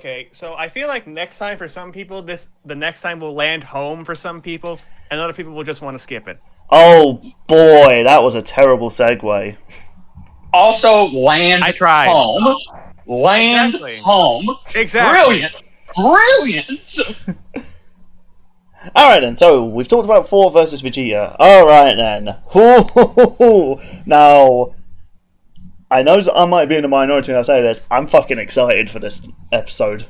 Okay, so I feel like next time for some people, the next time will land home for some people, and other people will just want to skip it. Oh boy, that was a terrible segue. Also, land I tried. home. Land Exactly. home. Exactly. Brilliant! Alright then, so we've talked about 4 versus Vegeta. Alright then. Now, I know I might be in the minority when I say this. I'm fucking excited for this episode.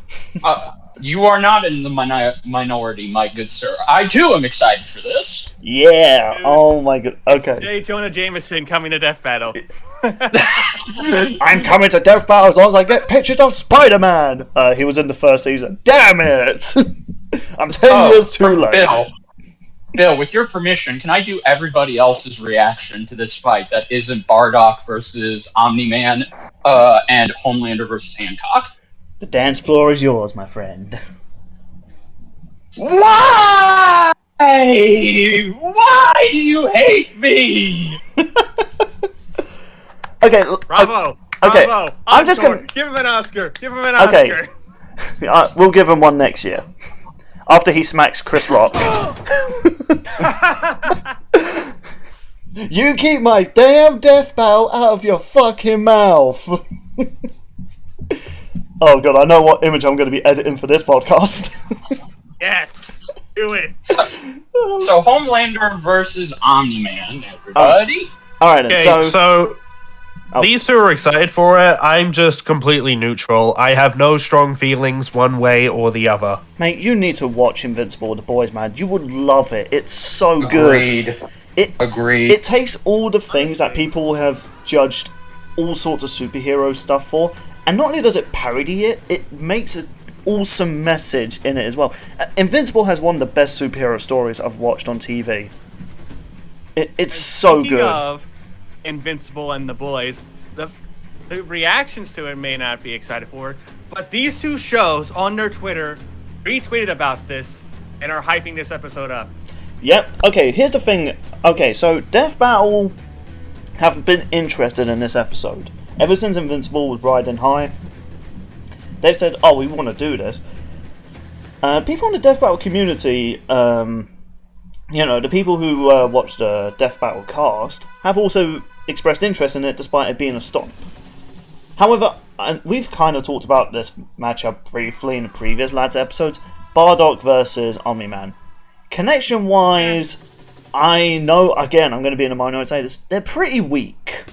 You are not in the minority, my good sir. I too am excited for this. Yeah. Oh my god. Okay. J. Jonah Jameson coming to Death Battle. I'm coming to Death Battle as long as I get pictures of Spider-Man. He was in the first season. Damn it! I'm 10 years too late. Bill, with your permission, can I do everybody else's reaction to this fight that isn't Bardock versus Omni-Man and Homelander versus Hancock? The dance floor is yours, my friend. Why? Why do you hate me? Okay. Bravo! Okay. Bravo! I'm just gonna give him an Oscar. Give him an Oscar. Okay. We'll give him one next year. After he smacks Chris Rock. You keep my damn death battle out of your fucking mouth. Oh god, I know what image I'm going to be editing for this podcast. Yes, do it. So Homelander versus Omni-Man, everybody. Alright then, Okay, so these two are excited for it. I'm just completely neutral. I have no strong feelings one way or the other. Mate, you need to watch Invincible with the boys, man. You would love it. It's so good. Agreed. It takes all the things that people have judged all sorts of superhero stuff for, and not only does it parody it, it makes an awesome message in it as well. Invincible has one of the best superhero stories I've watched on TV. It's so Speaking good. of Invincible and the boys, the reactions to it may not be excited for, but these two shows on their Twitter retweeted about this and are hyping this episode up. Yep. Okay, here's the thing. Okay, so Death Battle have been interested in this episode. Ever since Invincible was riding high, they've said, oh, we want to do this. People in the Death Battle community, the people who watch the Death Battle cast, have also expressed interest in it despite it being a stomp. However, and we've kind of talked about this matchup briefly in the previous Lads episodes, Bardock versus Omni-Man. Connection-wise, I know, again, I'm going to be in a minority say this, they're pretty weak.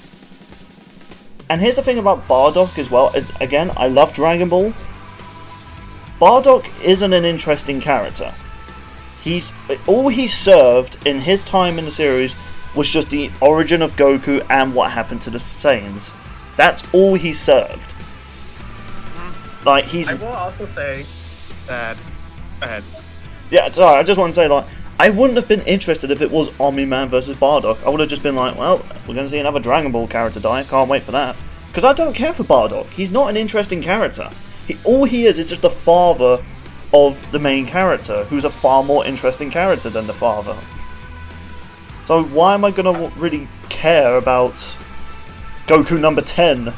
And here's the thing about Bardock as well, is, again, I love Dragon Ball. Bardock isn't an interesting character. All he served in his time in the series was just the origin of Goku and what happened to the Saiyans. That's all he served. Like, I will also say that... Go ahead. Yeah, sorry, I just want to say, like, I wouldn't have been interested if it was Omni-Man versus Bardock. I would have just been like, well, we're going to see another Dragon Ball character die, can't wait for that. Because I don't care for Bardock, he's not an interesting character. All he is just the father of the main character, who's a far more interesting character than the father. So why am I going to really care about Goku number 10?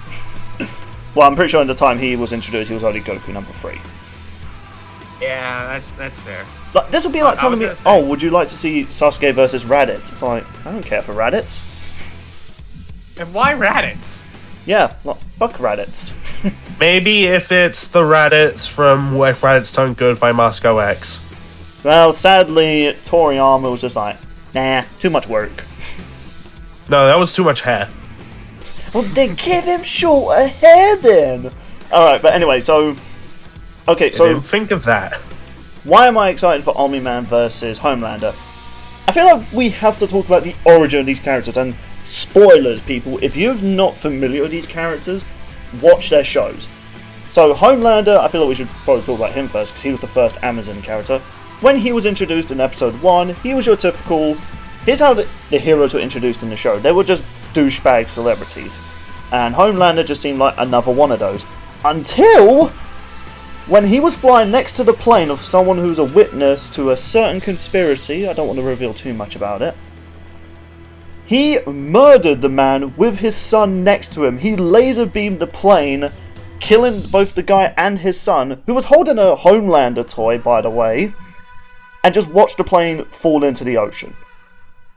Well, I'm pretty sure at the time he was introduced, he was only Goku number 3. Yeah, that's fair. Like, this would be like telling me, oh, would you like to see Sasuke versus Raditz? It's like, I don't care for Raditz. And why Raditz? Yeah, like, fuck Raditz. Maybe if it's the Raditz from If Raditz Turned Good by Moscow X. Well, sadly, Toriyama was just like, nah, too much work. No, that was too much hair. Well, then give him shorter hair then! Alright, but anyway, so... Okay, I so... didn't think of that. Why am I excited for Omni-Man versus Homelander? I feel like we have to talk about the origin of these characters, and spoilers, people, if you're not familiar with these characters, watch their shows. So, Homelander, I feel like we should probably talk about him first, because he was the first Amazon character. When he was introduced in episode 1, he was your typical... Here's how the heroes were introduced in the show. They were just douchebag celebrities. And Homelander just seemed like another one of those. Until... when he was flying next to the plane of someone who's a witness to a certain conspiracy, I don't want to reveal too much about it, he murdered the man with his son next to him. He laser beamed the plane killing both the guy and his son, who was holding a Homelander toy, by the way, and just watched the plane fall into the ocean.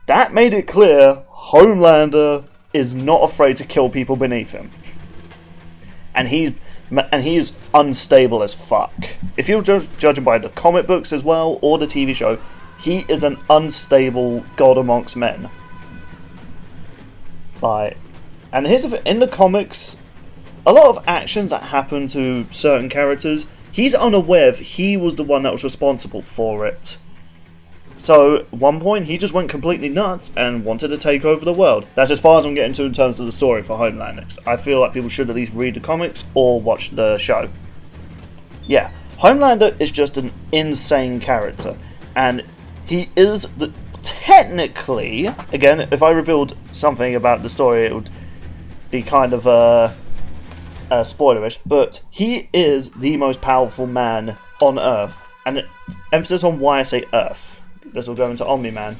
That made it clear Homelander is not afraid to kill people beneath him. And he's unstable as fuck. If you're judging by the comic books as well, or the TV show, he is an unstable god amongst men. And here's the thing, in the comics, a lot of actions that happen to certain characters, he's unaware if he was the one that was responsible for it. So, at one point, he just went completely nuts and wanted to take over the world. That's as far as I'm getting to in terms of the story for Homelander. I feel like people should at least read the comics or watch the show. Yeah, Homelander is just an insane character. And he is technically, again, if I revealed something about the story, it would be kind of spoilerish, but he is the most powerful man on Earth. And emphasis on why I say Earth. This will go into Omni-Man.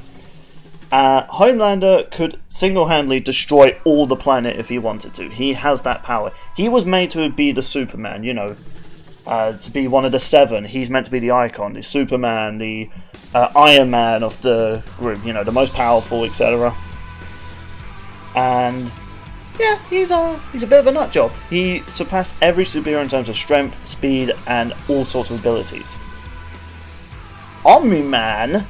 Homelander could single-handedly destroy all the planet if he wanted to. He has that power. He was made to be the Superman, you know, to be one of the seven. He's meant to be the icon, the Superman, the Iron Man of the group, you know, the most powerful, etc. And yeah, he's a bit of a nut job. He surpassed every superhero in terms of strength, speed, and all sorts of abilities. Omni-Man,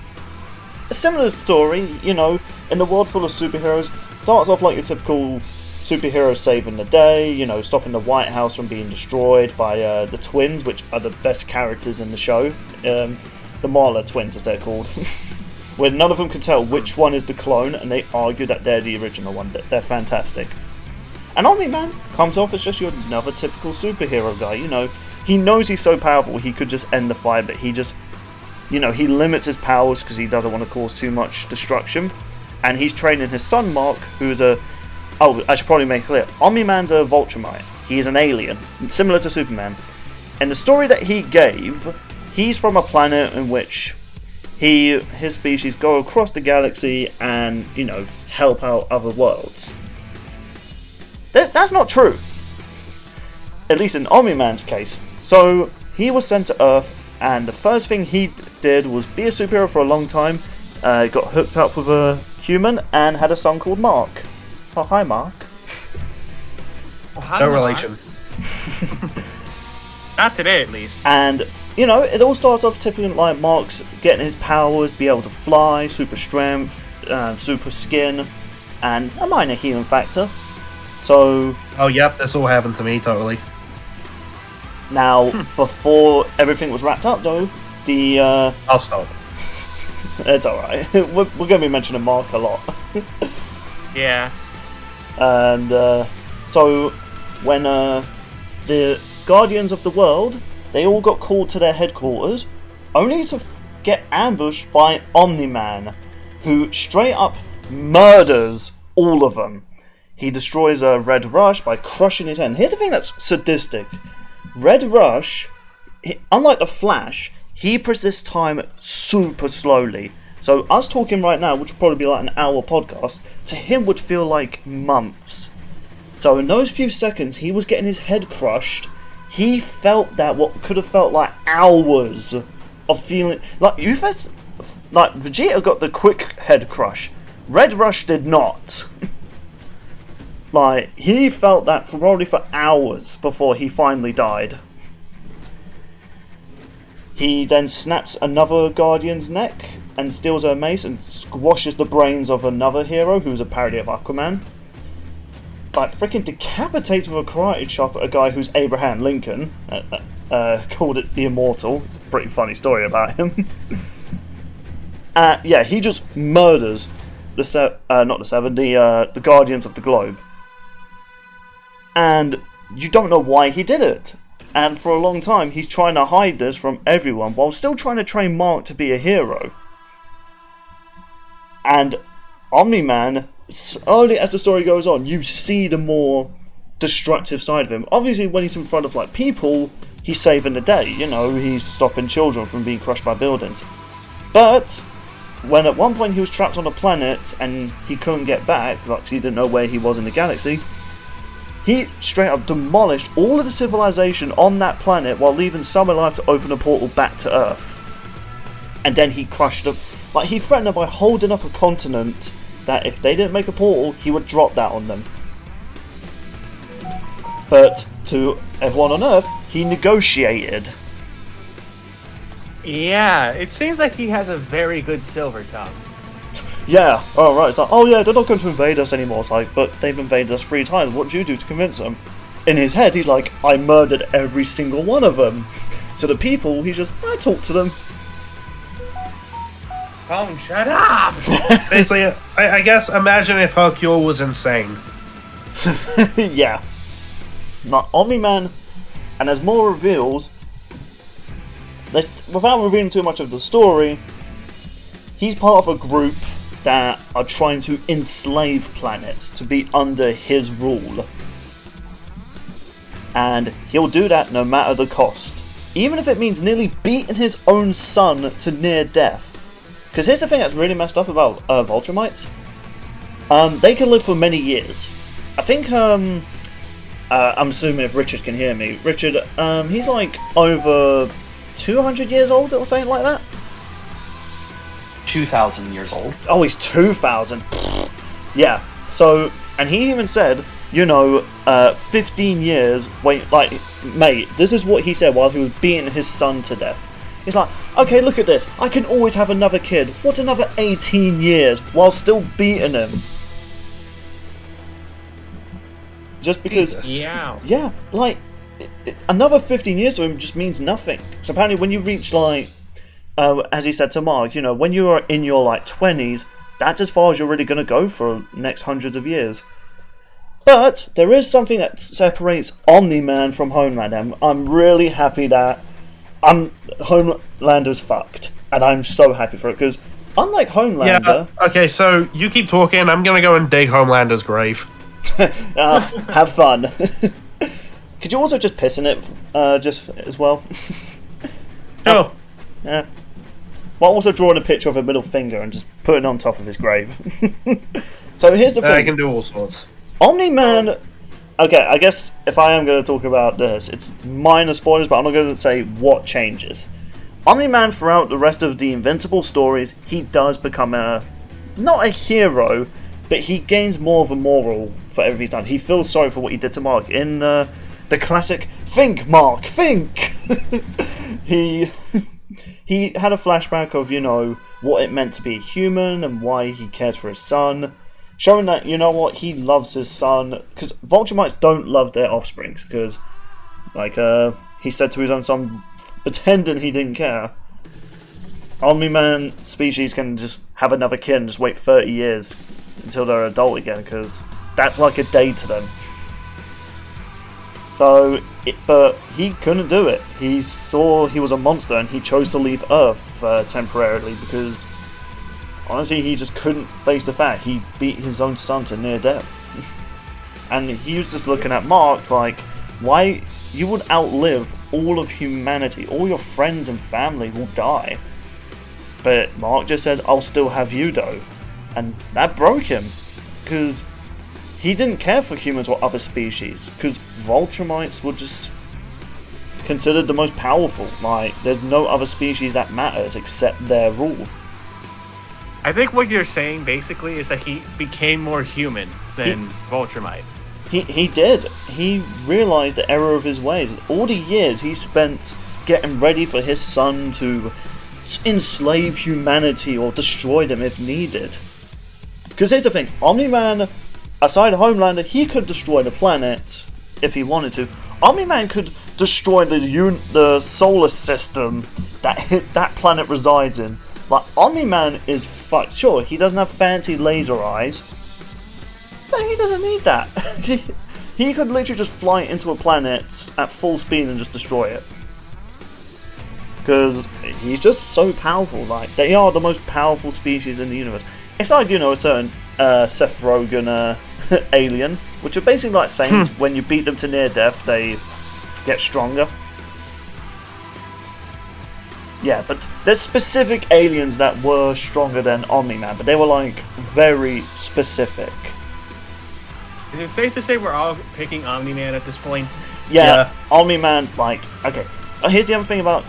a similar story, you know, in the world full of superheroes, it starts off like your typical superhero saving the day, you know, stopping the White House from being destroyed by the twins, which are the best characters in the show. The Marla twins, as they're called. Where none of them can tell which one is the clone, and they argue that they're the original one. They're fantastic. And Omni-Man comes off as just your another typical superhero guy, you know. He knows he's so powerful he could just end the fight, but he just, you know, he limits his powers because he doesn't want to cause too much destruction. And he's training his son, Mark, who is a... Oh, I should probably make it clear. Omni-Man's a Vulturite. He is an alien, similar to Superman. And the story that he gave, he's from a planet in which his species go across the galaxy and, you know, help out other worlds. That's not true. At least in Omni-Man's case. So, he was sent to Earth, and the first thing he did was be a superhero for a long time, got hooked up with a human, and had a son called Mark. Oh, hi, Mark. Well, hi, No Mark. relation. Not today, at least. And, you know, it all starts off typically like Mark's getting his powers, be able to fly, super strength, super skin, and a minor healing factor. So... Oh, yep, this all happened to me, totally. Now, before everything was wrapped up, though, the... I'll stop. It's alright. We're going to be mentioning Mark a lot. Yeah. And so when the Guardians of the World, they all got called to their headquarters, only to get ambushed by Omni-Man, who straight up murders all of them. He destroys Red Rush by crushing his head. And here's the thing that's sadistic. Red Rush, unlike the Flash, he persists time super slowly. So us talking right now, which would probably be like an hour podcast, to him would feel like months. So in those few seconds, he was getting his head crushed. He felt that what could have felt like hours of feeling. Like Vegeta got the quick head crush. Red Rush did not. Like, he felt that probably for hours before he finally died. He then snaps another Guardian's neck and steals her mace and squashes the brains of another hero who's a parody of Aquaman. Like, freaking decapitates with a karate chop a guy who's Abraham Lincoln. Called it the Immortal. It's a pretty funny story about him. Yeah, he just murders the Guardians of the Globe. And you don't know why he did it. And for a long time, he's trying to hide this from everyone while still trying to train Mark to be a hero. And Omni-Man, slowly as the story goes on, you see the more destructive side of him. Obviously, when he's in front of like people, he's saving the day. You know, he's stopping children from being crushed by buildings. But when at one point he was trapped on a planet and he couldn't get back, like he didn't know where he was in the galaxy, He straight up demolished all of the civilization on that planet while leaving some alive to open a portal back to Earth. And then he crushed them. Like, he threatened them by holding up a continent that if they didn't make a portal, he would drop that on them. But to everyone on Earth, he negotiated. Yeah, it seems like he has a very good silver tongue. Yeah, right. It's like, oh yeah, they're not going to invade us anymore. It's like, but they've invaded us 3 times. What do you do to convince them? In his head, he's like, I murdered every single one of them. To the people, he's just, I talked to them. Phone, shut up! Basically, I guess imagine if Hercule was insane. Yeah. Not Omni-Man, and as more reveals, without revealing too much of the story, he's part of a group that are trying to enslave planets to be under his rule. And he'll do that no matter the cost. Even if it means nearly beating his own son to near death. Because here's the thing that's really messed up about Viltrumites. They can live for many years. I think, I'm assuming if Richard can hear me. Richard, he's like over 200 years old or something like that? 2,000 years old. Oh, he's 2,000. Yeah. So, and he even said, 15 years. Wait, like, mate, this is what he said while he was beating his son to death. He's like, okay, look at this. I can always have another kid. What's another 18 years while still beating him? Just because. Yeah. Yeah, like, another 15 years to him just means nothing. So apparently, when you reach like. As he said to Mark, when you are in your 20s, that's as far as you're really going to go for the next hundreds of years. But there is something that separates Omni-Man from Homelander. I'm really happy that Homelander's fucked, and I'm so happy for it because unlike Homelander, okay, so you keep talking. I'm going to go and dig Homelander's grave. have fun. Could you also just piss in it, just as well? Sure. Yeah. While also drawing a picture of a middle finger and just putting it on top of his grave. So here's the thing. I can do all sorts. Omni-Man... Okay, I guess if I am going to talk about this, it's minor spoilers, but I'm not going to say what changes. Omni-Man, throughout the rest of the Invincible stories, he does become not a hero, but he gains more of a moral for every time. He feels sorry for what he did to Mark. In the classic, think, Mark, think! He had a flashback of, what it meant to be a human and why he cares for his son. Showing that, he loves his son. Because Viltrumites don't love their offsprings. Because, he said to his own son, pretending he didn't care. Omni-Man species can just have another kid and just wait 30 years until they're adult again. Because that's like a day to them. But he couldn't do it. He saw he was a monster and he chose to leave Earth temporarily because, honestly, he just couldn't face the fact he beat his own son to near death. And he was just looking at Mark like, why you would outlive all of humanity, all your friends and family will die. But Mark just says, I'll still have you though. And that broke him, because he didn't care for humans or other species, because Viltrumites were just considered the most powerful. Like, there's no other species that matters except their rule. I think what you're saying basically is that he became more human than Viltrumite. He did. He realized the error of his ways. All the years he spent getting ready for his son to enslave humanity or destroy them if needed. Because here's the thing, Omni-Man, aside Homelander, he could destroy the planet if he wanted to. Omni-Man could destroy the solar system that planet resides in. Like, Omni-Man is fucked. Sure, he doesn't have fancy laser eyes, but he doesn't need that. He could literally just fly into a planet at full speed and just destroy it. Because he's just so powerful. Like, they are the most powerful species in the universe. Aside, a certain Seth Rogen alien, which are basically like Saints. When you beat them to near death, they get stronger. Yeah, but there's specific aliens that were stronger than Omni-Man, but they were like very specific. Is it safe to say we're all picking Omni-Man at this point? Yeah. Omni-Man, like, okay. Here's the other thing about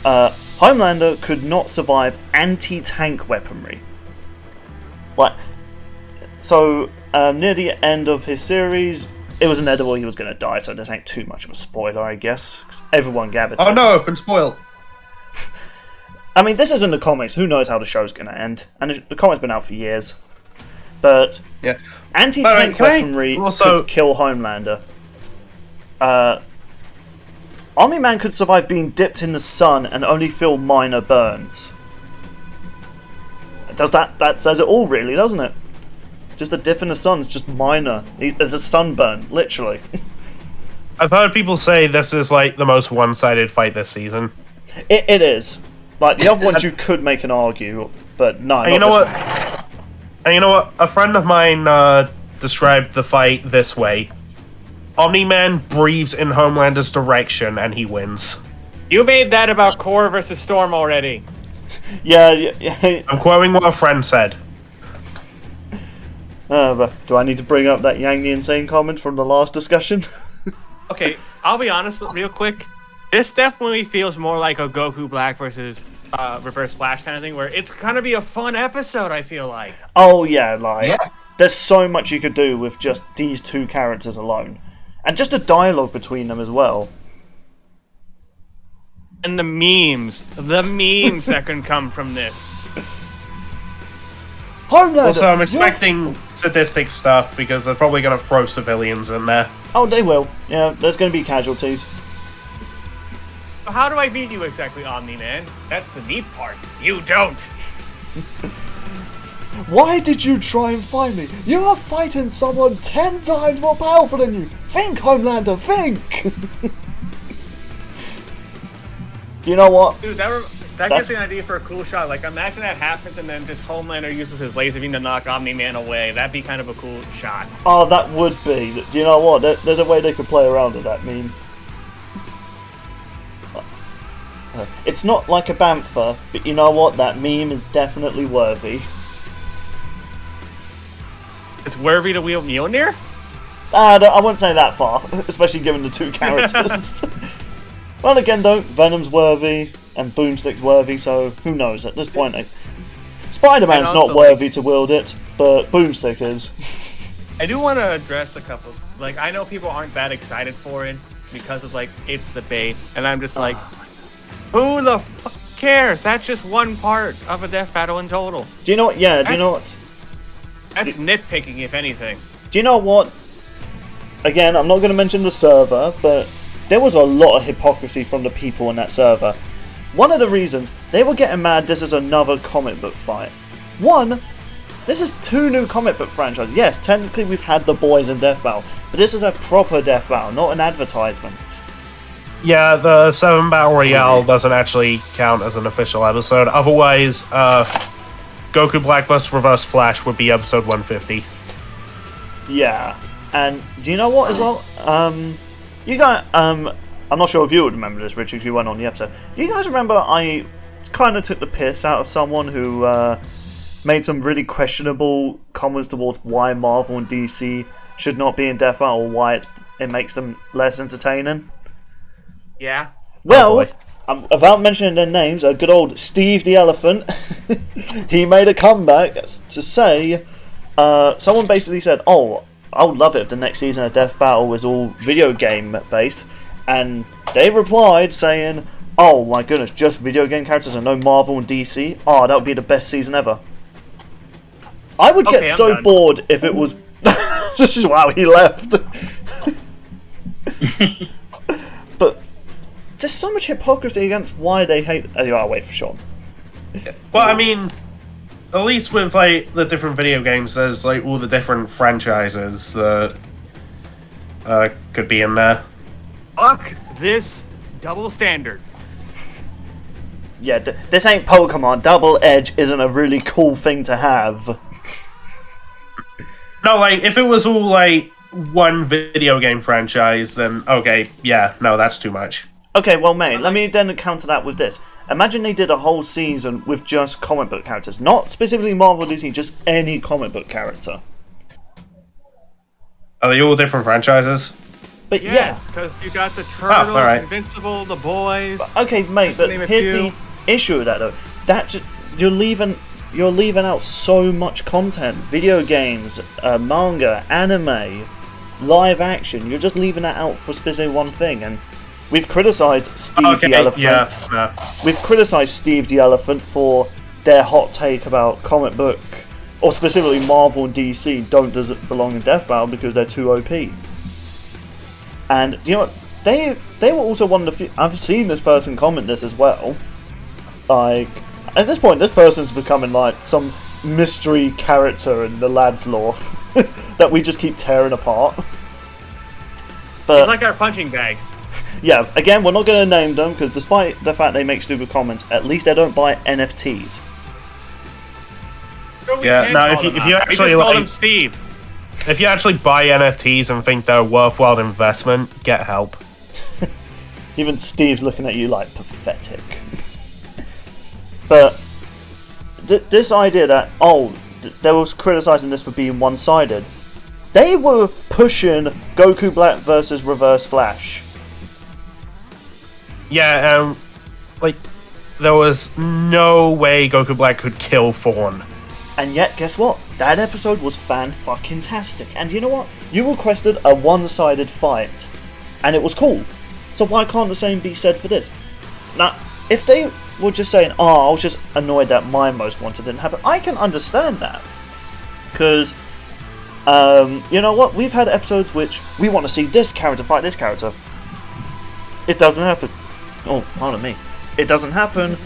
Homelander could not survive anti-tank weaponry. Like, so near the end of his series, it was inevitable he was going to die, so this ain't too much of a spoiler, I guess. 'Cause everyone gathered Oh this. no, I've been spoiled. I mean, this isn't the comics. Who knows how the show's going to end? And the comic's been out for years. But Yeah. anti-tank Can I weaponry also- could kill Homelander. Omni-Man could survive being dipped in the sun and only feel minor burns. That says it all, really, doesn't it? Just a dip in the sun is just minor. There's a sunburn, literally. I've heard people say this is like the most one-sided fight this season. It is. Like, the other ones you could make an argue, but no, And not you know this what? one. And you know what? A friend of mine described the fight this way. Omni-Man breathes in Homelander's direction and he wins. You made that about Core versus Storm already. Yeah. I'm quoting what a friend said. But do I need to bring up that Yang the Insane comment from the last discussion? Okay, I'll be honest real quick. This definitely feels more like a Goku Black versus Reverse Flash kind of thing, where it's gonna be a fun episode, I feel like. Oh yeah, like there's so much you could do with just these two characters alone, and just a dialogue between them as well. And the memes that can come from this. Homelander. Also, I'm expecting sadistic stuff because they're probably going to throw civilians in there. Oh, they will. Yeah, there's going to be casualties. How do I beat you exactly, Omni-Man? That's the neat part. You don't. Why did you try and find me? You are fighting someone 10 times more powerful than you. Think, Homelander, think. Do you know what? Dude, that gives me an idea for a cool shot. Like, imagine that happens and then just Homelander uses his laser beam to knock Omni-Man away. That'd be kind of a cool shot. Oh, that would be. Do you know what? There's a way they could play around with that meme. It's not like a bantha, but you know what? That meme is definitely worthy. It's worthy to wield Mjolnir? I wouldn't say that far, especially given the two characters. Well, again, though, Venom's worthy and Boomstick's worthy, so who knows at this point. Spider-Man's And also, not worthy to wield it, but Boomstick is. I do want to address a couple. Like, I know people aren't that excited for it because of, like, it's the bait. And I'm just like, who the fuck cares? That's just one part of a death battle in total. Do you know what? Yeah, do you know what? That's nitpicking, if anything. Do you know what? Again, I'm not going to mention the server, but there was a lot of hypocrisy from the people on that server. One of the reasons they were getting mad this is another comic book fight. One, this is two new comic book franchises. Yes, technically we've had The Boys and Death Battle, but this is a proper Death Battle, not an advertisement. Yeah, the 7 Battle Royale doesn't actually count as an official episode. Otherwise, Goku Black vs. Reverse Flash would be episode 150. Yeah, and do you know what as well? You guys, I'm not sure if you would remember this, Richard, because you weren't on the episode. Do you guys remember I kind of took the piss out of someone who made some really questionable comments towards why Marvel and DC should not be in Death Battle, or why it makes them less entertaining? Yeah. Well, without mentioning their names, a good old Steve the Elephant, he made a comeback to say, someone basically said, oh, I would love it if the next season of Death Battle was all video game based, and they replied saying, oh my goodness, just video game characters and no Marvel and DC? Oh, that would be the best season ever. I would get so done. bored if it was... Wow, he left. But there's so much hypocrisy against why they hate... I'll wait for Sean. Well, I mean, at least with like the different video games, there's like all the different franchises that could be in there. Fuck this double standard. Yeah, this ain't Pokemon. Double Edge isn't a really cool thing to have. No, like if it was all like one video game franchise, then okay, yeah, no, that's too much. Okay, well, mate, let me then counter that with this. Imagine they did a whole season with just comic book characters. Not specifically Marvel Disney, just any comic book character. Are they all different franchises? But Yes, because you got the Turtles, alright. Invincible, the Boys. okay, mate. Just to But name a here's few. the issue with that though. You're leaving out so much content: video games, manga, anime, live action. You're just leaving that out for specifically one thing. And we've criticized Steve the Elephant. Yeah, no. We've criticized Steve the Elephant for their hot take about comic book, or specifically Marvel and DC doesn't belong in Death Battle because they're too OP. And do you know what? They were also one of the few. I've seen this person comment this as well. Like, at this point, this person's becoming like some mystery character in the lad's lore that we just keep tearing apart. But It's like our punching bag. yeah, again, we're not going to name them because despite the fact they make stupid comments, at least they don't buy NFTs. Sure, we Yeah, can no, call if you- them if you out. actually, we just call like- them Steve. If you actually buy NFTs and think they're a worthwhile investment, get help. Even Steve's looking at you like pathetic. But this idea that they was criticizing this for being one-sided. They were pushing Goku Black versus Reverse Flash. Yeah, like, there was no way Goku Black could kill Fawn. And yet, guess what? That episode was fan-fucking-tastic. And you know what? You requested a one-sided fight. And it was cool. So why can't the same be said for this? Now, if they were just saying, I was just annoyed that my most wanted didn't happen, I can understand that. Because, you know what? We've had episodes which we want to see this character fight this character. It doesn't happen. Oh, pardon me. It doesn't happen.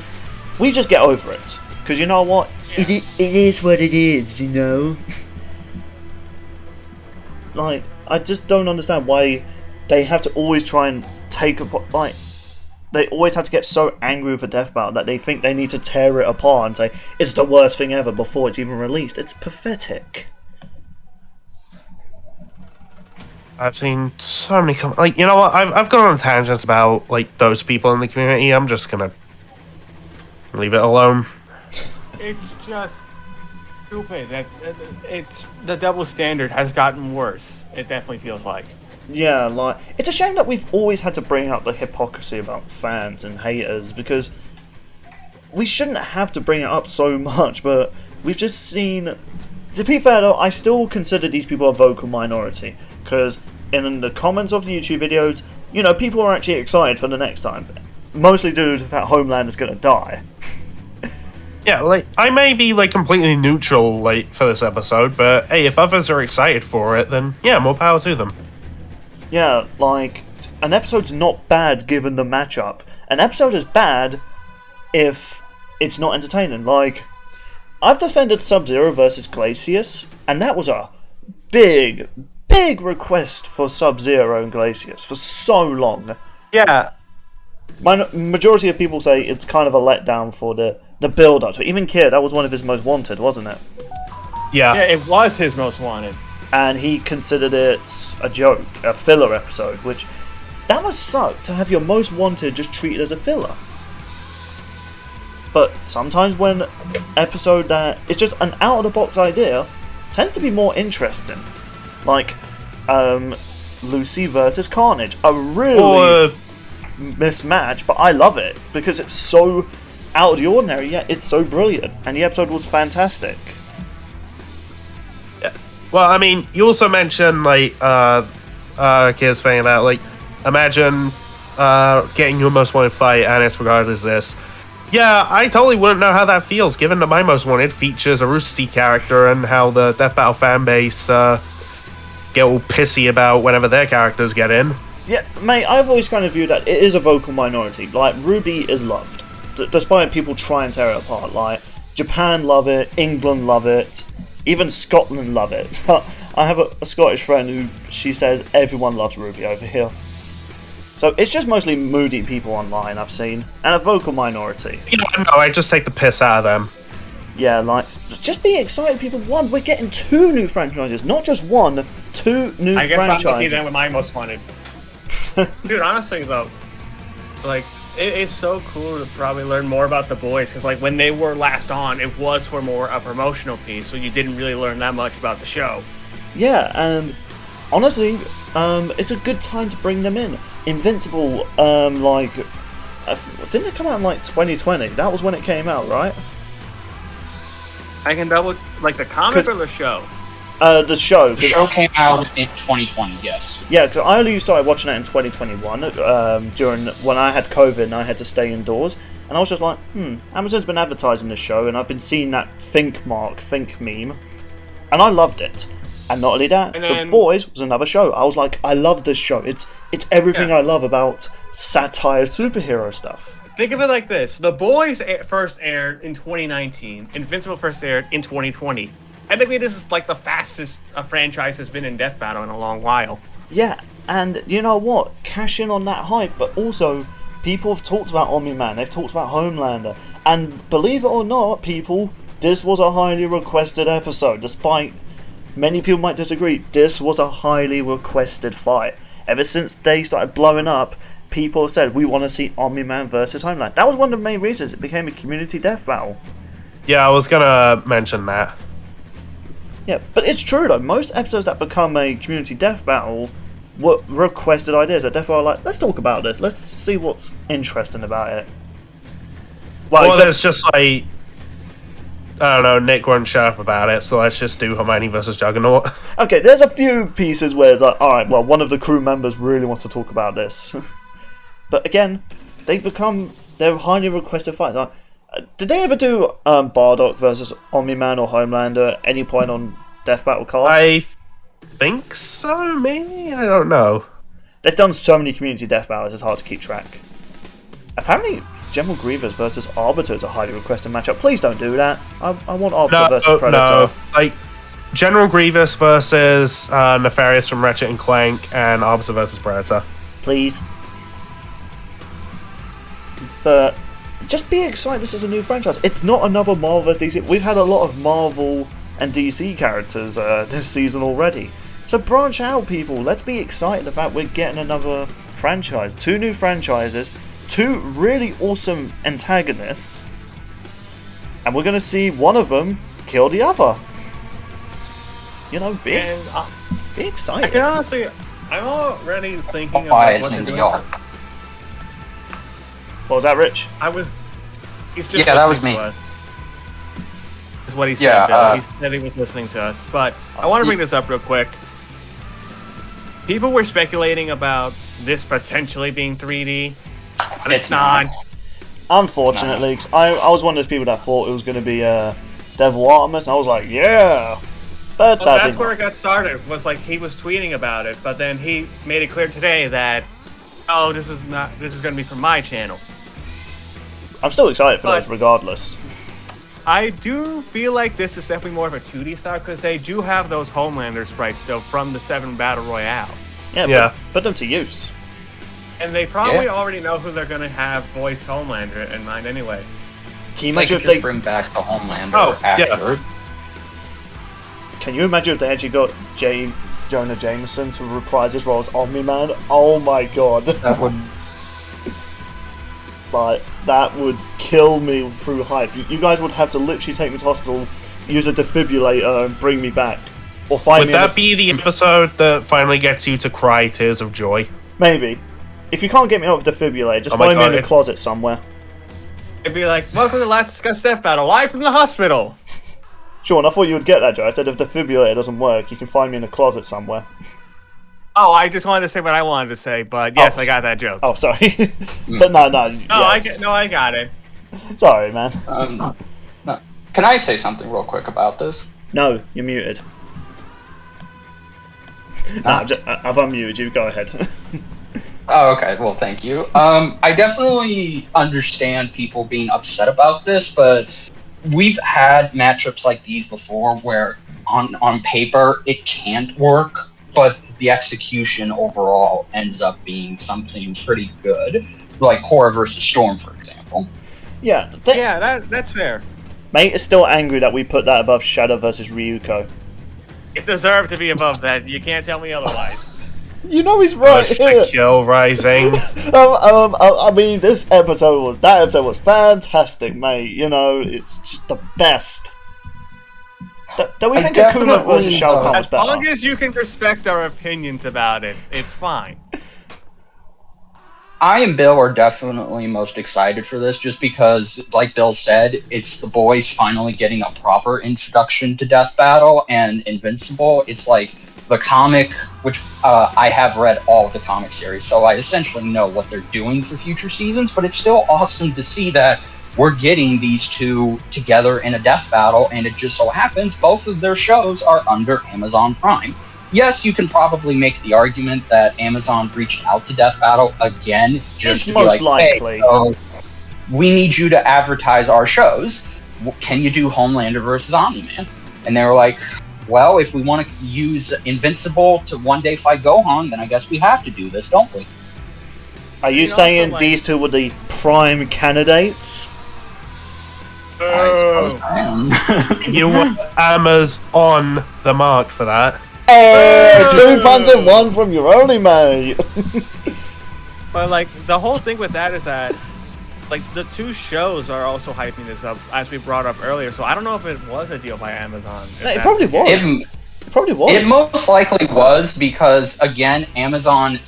We just get over it. Because you know what? Yeah. It is what it is, you know? Like, I just don't understand why they have to always try and take apart. Like, they always have to get so angry with a Death Battle that they think they need to tear it apart and say, it's the worst thing ever before it's even released. It's pathetic. I've seen so many like, you know what? I've gone on tangents about like those people in the community. I'm just gonna leave it alone. It's just stupid. It's the double standard has gotten worse. It definitely feels like. Yeah, like, it's a shame that we've always had to bring up the hypocrisy about fans and haters, because we shouldn't have to bring it up so much, but we've just seen... To be fair though, I still consider these people a vocal minority, because in the comments of the YouTube videos, you know, people are actually excited for the next time, mostly due to the fact Homeland is going to die. Yeah, like, I may be like completely neutral like for this episode, but hey, if others are excited for it, then yeah, more power to them. Yeah, like, an episode's not bad given the matchup. An episode is bad if it's not entertaining. Like, I've defended Sub-Zero versus Glacius, and that was a big, big request for Sub-Zero and Glacius for so long. Yeah. Majority of people say it's kind of a letdown for the build-up to it. Even Kid, that was one of his most wanted, wasn't it? Yeah. Yeah, it was his most wanted. And he considered it a joke, a filler episode, which that must suck to have your most wanted just treated as a filler. But sometimes when episode that it's just an out-of-the-box idea tends to be more interesting. Like Lucy versus Carnage, a really mismatch, but I love it because it's so out of the ordinary, yet it's so brilliant, and the episode was fantastic. Well, I mean, you also mentioned like Kid's thing about like imagine getting your most wanted fight and it's regarded as this. Yeah, I totally wouldn't know how that feels, given that my most wanted features a Roosty character and how the Death Battle fan base get all pissy about whenever their characters get in. Yeah, mate, I've always kind of viewed that it is a vocal minority. Like, Ruby is loved, despite people try and tear it apart. Like, Japan love it, England love it, even Scotland love it. I have a Scottish friend who she says everyone loves Ruby over here. So it's just mostly moody people online I've seen, and a vocal minority. You know, no, I just take the piss out of them. Yeah, like, just be excited, people. One, we're getting 2 new franchises, not just 1, 2 new I guess I'm lucky franchises. then with my most wanted. Dude, honestly though, like, it's so cool to probably learn more about the boys, because like when they were last on, it was for more a promotional piece, so you didn't really learn that much about the show. Yeah, and honestly, it's a good time to bring them in. Invincible, didn't it come out in like 2020? That was when it came out, right? I can double the comic or the show. The show. The show came out in 2020. Yes. Yeah, because I only started watching it in 2021 during when I had COVID and I had to stay indoors, and I was just like, Amazon's been advertising this show, and I've been seeing that think meme, and I loved it. And not only that, The Boys was another show. I was like, I love this show. It's everything I love about satire superhero stuff. Think of it like this: The Boys first aired in 2019. Invincible first aired in 2020. Technically, this is like the fastest a franchise has been in Death Battle in a long while. Yeah, and you know what? Cash in on that hype, but also people have talked about Omni-Man, they've talked about Homelander, and believe it or not, people, this was a highly requested episode. Despite many people might disagree, this was a highly requested fight. Ever since they started blowing up, people said, we want to see Omni-Man versus Homelander. That was one of the main reasons it became a community death battle. Yeah, I was gonna mention that. Yeah, but it's true though, most episodes that become a community death battle were requested ideas. At Death Battle, like, let's talk about this, let's see what's interesting about it. Well, there's just like, I don't know, Nick won't shut up about it, so let's just do Hermione versus Juggernaut. Okay, there's a few pieces where it's like, alright, well, one of the crew members really wants to talk about this. But again, they're highly requested fights. Like, did they ever do Bardock versus Omni-Man or Homelander at any point on Death Battle Cast? I think so, maybe? I don't know. They've done so many community death battles, it's hard to keep track. Apparently, General Grievous versus Arbiter is a highly requested matchup. Please don't do that. I want Arbiter versus Predator. No. Like, General Grievous versus Nefarious from Ratchet and Clank, and Arbiter versus Predator. Please. But just be excited, this is a new franchise. It's not another Marvel vs DC. We've had a lot of Marvel and DC characters this season already. So branch out, people. Let's be excited about we're getting another franchise. 2 new franchises, 2 really awesome antagonists, and we're going to see one of them kill the other. You know, be excited. I can honestly, I'm already thinking Why about it's what in to the do. yard? What was that, Rich? He's just Yeah, that was listening me. to us, is what he said. Yeah, though. He said he was listening to us. But I want to bring this up real quick. People were speculating about this potentially being 3D, but it's not. Unfortunately, 'cause I was one of those people that thought it was going to be Devil Artemis. I was like, yeah. But sadly That's where it got started. Was like he was tweeting about it, but then he made it clear today that, oh, this is going to be from my channel. I'm still excited for those regardless. I do feel like this is definitely more of a 2D style because they do have those Homelander sprites still from the 7 Battle Royale. Yeah. Put them to use. And they probably already know who they're going to have voice Homelander in mind anyway. Can you It's imagine like if they bring back the Homelander actor. Can you imagine if they actually got Jonah Jameson to reprise his role as Omni-Man? Oh my god. That would. Like, that would kill me through hype. You guys would have to literally take me to hospital, use a defibrillator, and bring me back. Or find me. Would that be the episode that finally gets you to cry tears of joy? Maybe. If you can't get me out of the defibrillator, just find me in the closet somewhere. It'd be like, welcome to Let's Discuss Death Battle, live from the hospital! Sean, I thought you would get that, Joe. I said if the defibrillator doesn't work, you can find me in a closet somewhere. Oh, I just wanted to say what I wanted to say, but yes, I got that joke. Oh, sorry. But no. I got it. Sorry, man. No. Can I say something real quick about this? No, you're muted. I've unmuted you. Go ahead. Oh, okay. Well, thank you. I definitely understand people being upset about this, but we've had matchups like these before where on paper it can't work, but the execution overall ends up being something pretty good, like Korra versus Storm, for example. Yeah. That's fair. Mate is still angry that we put that above Shadow versus Ryuko. It deserved to be above that. You can't tell me otherwise. You know he's right here. Kill Rising. I mean, that episode was fantastic, mate. You know, it's just the best. Do we I think Akuma versus definitely, Shao Kahn was As long better? as you can respect our opinions about it, it's fine. I and Bill are definitely most excited for this just because, like Bill said, it's the boys finally getting a proper introduction to Death Battle and Invincible. It's like the comic, which I have read all of the comic series, so I essentially know what they're doing for future seasons, but it's still awesome to see that we're getting these two together in a death battle, and it just so happens both of their shows are under Amazon Prime. Yes, you can probably make the argument that Amazon reached out to Death Battle again just It's to most be like, likely. hey, so we need you to advertise our shows. Can you do Homelander versus Omni-Man? And they were like, well, if we want to use Invincible to one day fight Gohan, then I guess we have to do this, don't we? Are you also, saying like- these two were the prime candidates? I suppose I am. You were Amma's on the mark for that. Hey, 2 puns in one from your only mate. But like the whole thing with that is that like the two shows are also hyping this up, as we brought up earlier. So I don't know if it was a deal by Amazon. if It that's probably the case. was. It probably was. It most likely was because, again, Amazon.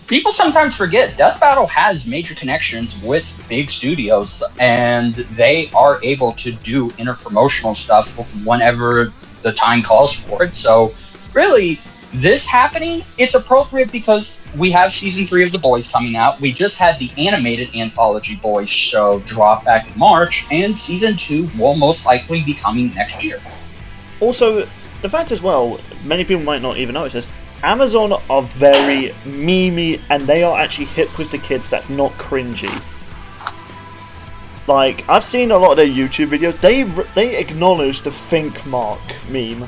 People sometimes forget Death Battle has major connections with big studios, and they are able to do interpromotional stuff whenever the time calls for it. So, really, this happening, it's appropriate because we have season 3 of The Boys coming out. We just had the animated anthology Boys show drop back in March, and season 2 will most likely be coming next year. Also, the fact as well, many people might not even notice this, Amazon are very memey, and they are actually hip with the kids. That's not cringy. Like, I've seen a lot of their YouTube videos. They acknowledge the think mark meme.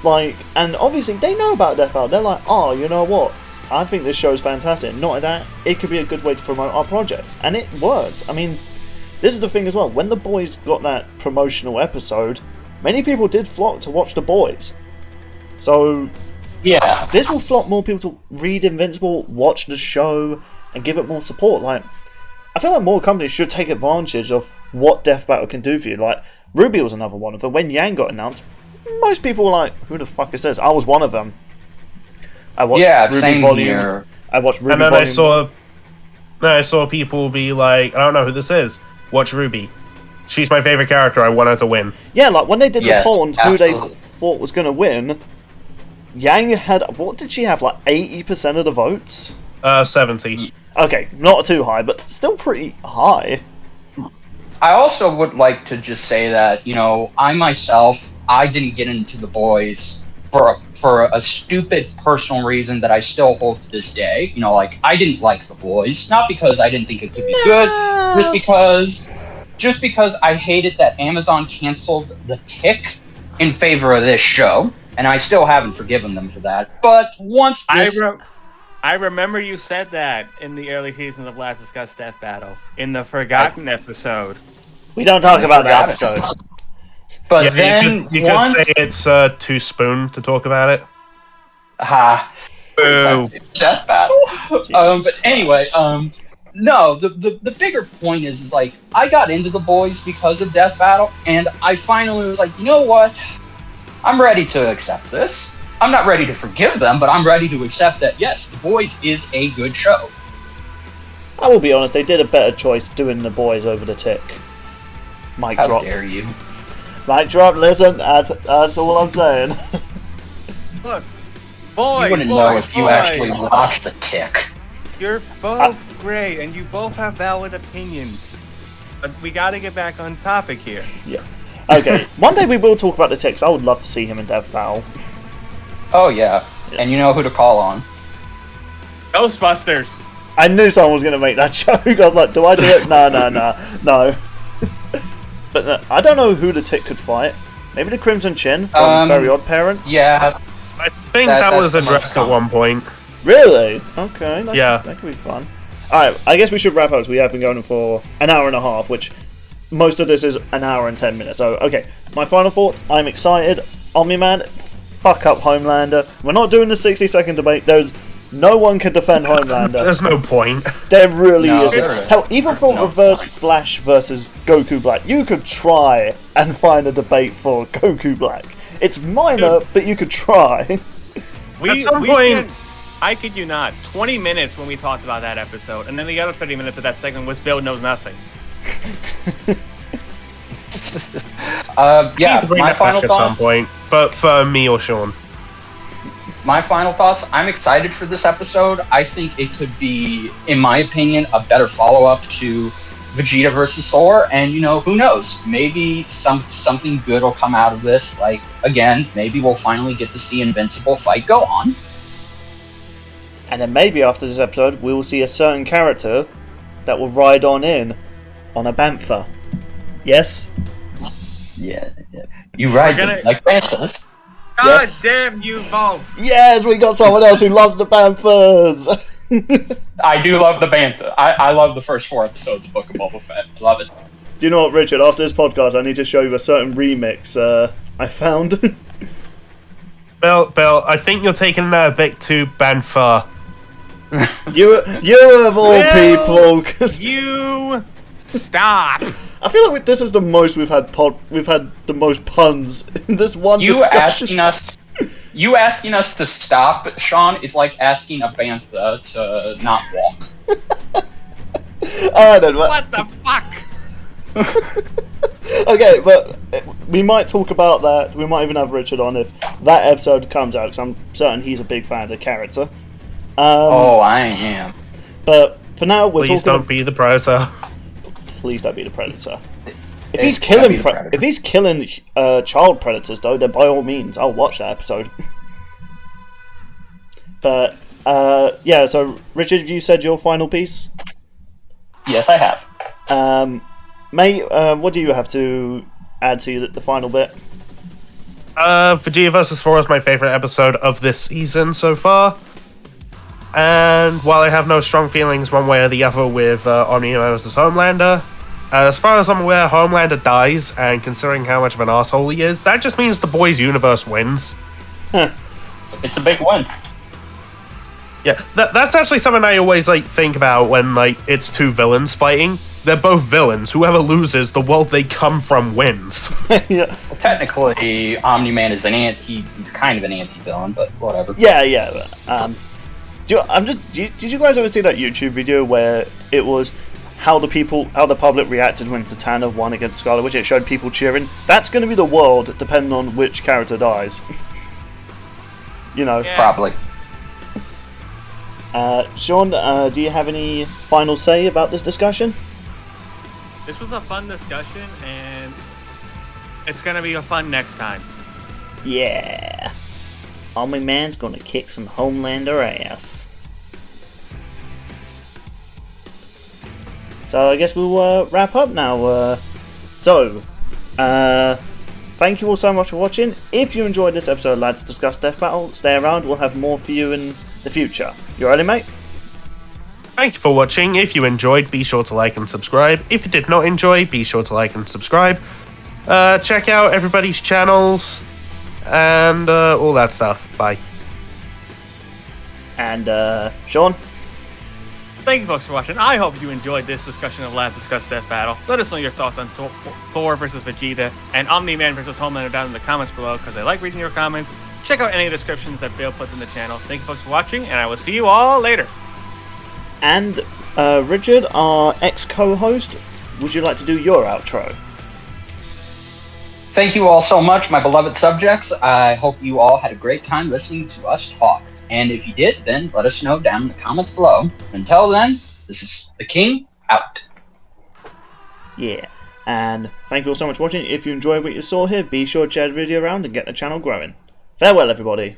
Like, and obviously they know about Death Battle. They're like, oh, you know what? I think this show is fantastic. Not that it could be a good way to promote our project, and it works. I mean, this is the thing as well. When the boys got that promotional episode, many people did flock to watch the boys. So Yeah. this will flock more people to read Invincible, watch the show, and give it more support. Like, I feel like more companies should take advantage of what Death Battle can do for you. Like, Ruby was another one of them. When Yang got announced, most people were like, who the fuck is this? I was one of them. I watched Yeah, Ruby same Volume. here. I watched Ruby And then Volume. I saw people be like, I don't know who this is. Watch Ruby. She's my favorite character. I want her to win. Yeah, like when they did Yes, the poll on who they absolutely. thought was going to win, Yang had, what did she have, like 80% of the votes? 70. Okay, not too high, but still pretty high. I also would like to just say that, you know, I myself, I didn't get into The Boys for a stupid personal reason that I still hold to this day. You know, like, I didn't like The Boys, not because I didn't think it could be good, just because I hated that Amazon canceled The Tick in favor of this show, and I still haven't forgiven them for that. But once this... I remember you said that in the early seasons of Last Discussed Death Battle in the Forgotten episode. We don't talk about that Forgot it. episode. But Yeah, then you once... could say it's too spoon to talk about it. Boo. Death Battle. But anyway, no, the bigger point is like, I got into The Boys because of Death Battle, and I finally was like, you know what? I'm ready to accept this. I'm not ready to forgive them, but I'm ready to accept that, yes, The Boys is a good show. I will be honest, they did a better choice doing the boys over the Tick. Mic How drop. dare you? Mic drop, listen, that's all I'm saying. Look, boys, You wouldn't boys, know if you boys, actually watched The Tick. You're both great, and you both have valid opinions. But we gotta get back on topic here. Yeah. Okay, one day we will talk about the Ticks. I would love to see him in Death Battle. Oh, yeah. And you know who to call on. Ghostbusters. I knew someone was going to make that joke. I was like, do I do it? No. But I don't know who the Tick could fight. Maybe the Crimson Chin from Very Odd Parents? Yeah, I think that was that's the most addressed at one point. Really? Okay. Yeah. That could be fun. Alright, I guess we should wrap up as we have been going for an hour and a half, which most of this is an hour and 10 minutes. So, okay. My final thoughts. I'm excited. Omni-Man, fuck up Homelander. We're not doing the 60-second debate. There's No one can defend Homelander. There's no point. There really No, isn't. there is. Hell, even for No Reverse point. Flash versus Goku Black, you could try and find a debate for Goku Black. It's minor, but you could try. At some point- spent, I kid you not, 20 minutes when we talked about that episode, and then the other 30 minutes of that segment was Bill knows nothing. Yeah, To bring my that final back at some thoughts. point, but for me or Sean. My final thoughts. I'm excited for this episode. I think it could be, in my opinion, a better follow-up to Vegeta versus Thor. And who knows? Maybe something good will come out of this. Like again, maybe we'll finally get to see Invincible fight go on. And then maybe after this episode, we will see a certain character that will ride on in on a bantha. Yes? Yeah. You right, gonna- like Banthas. God Yes. damn you both! Yes, we got someone else who loves the banthas! I do love the Bantha. I love the first 4 episodes of Book of Boba Fett. Love it. Do you know what, Richard? After this podcast, I need to show you a certain remix I found. Bill, I think you're taking that a bit too Banfa. you of all Will people. You stop! I feel like this is the most we've had the most puns in this one You discussion. asking us to stop, Sean, is like asking a Bantha to not walk. Alright then, but, What the fuck? okay, but we might talk about that. We might even have Richard on if that episode comes out, because I'm certain he's a big fan of the character. Oh, I am. But for now, we're Please talking. don't be the Predator. Please don't be the predator. If It's he's gotta killing, be the Predator. if he's killing child predators, though, then by all means, I'll watch that episode. But yeah, so Richard, you said your final piece. Yes, I have. Mate, what do you have to add to the final bit? Vegeta vs. Thor is my favorite episode of this season so far. And while I have no strong feelings one way or the other with Omni vs. Homelander, as far as I'm aware, Homelander dies, and considering how much of an asshole he is, that just means the boys' universe wins. It's a big win. Yeah, that's actually something I always think about when it's two villains fighting. They're both villains. Whoever loses, the world they come from wins. Yeah, Well, technically, Omni-Man is he's kind of an anti-villain, but whatever. yeah. But, did you guys ever see that YouTube video where it was how the public reacted when Zatanna won against Scarlet Witch? It showed people cheering. That's going to be the world, depending on which character dies. Yeah. Probably. Sean, do you have any final say about this discussion? This was a fun discussion, and it's gonna be a fun next time. Yeah. Omni-Man's gonna kick some Homelander ass. So I guess we'll wrap up now. Thank you all so much for watching. If you enjoyed this episode of Lads Discuss Death Battle, stay around, we'll have more for you in the future. You ready, mate? Thank you for watching. If you enjoyed, be sure to like and subscribe. If you did not enjoy, be sure to like and subscribe. Check out everybody's channels and all that stuff. Bye. And Sean? Thank you folks for watching. I hope you enjoyed this discussion of Last Discuss Death Battle. Let us know your thoughts on Thor versus Vegeta and Omni-Man versus Homelander down in the comments below, because I like reading your comments. Check out any descriptions that Bill puts in the channel. Thank you folks for watching, and I will see you all later. And Richard, our ex-co-host, would you like to do your outro? Thank you all so much, my beloved subjects. I hope you all had a great time listening to us talk. And if you did, then let us know down in the comments below. Until then, this is the King, out. Yeah. And thank you all so much for watching. If you enjoyed what you saw here, be sure to share the video around and get the channel growing. Farewell, everybody.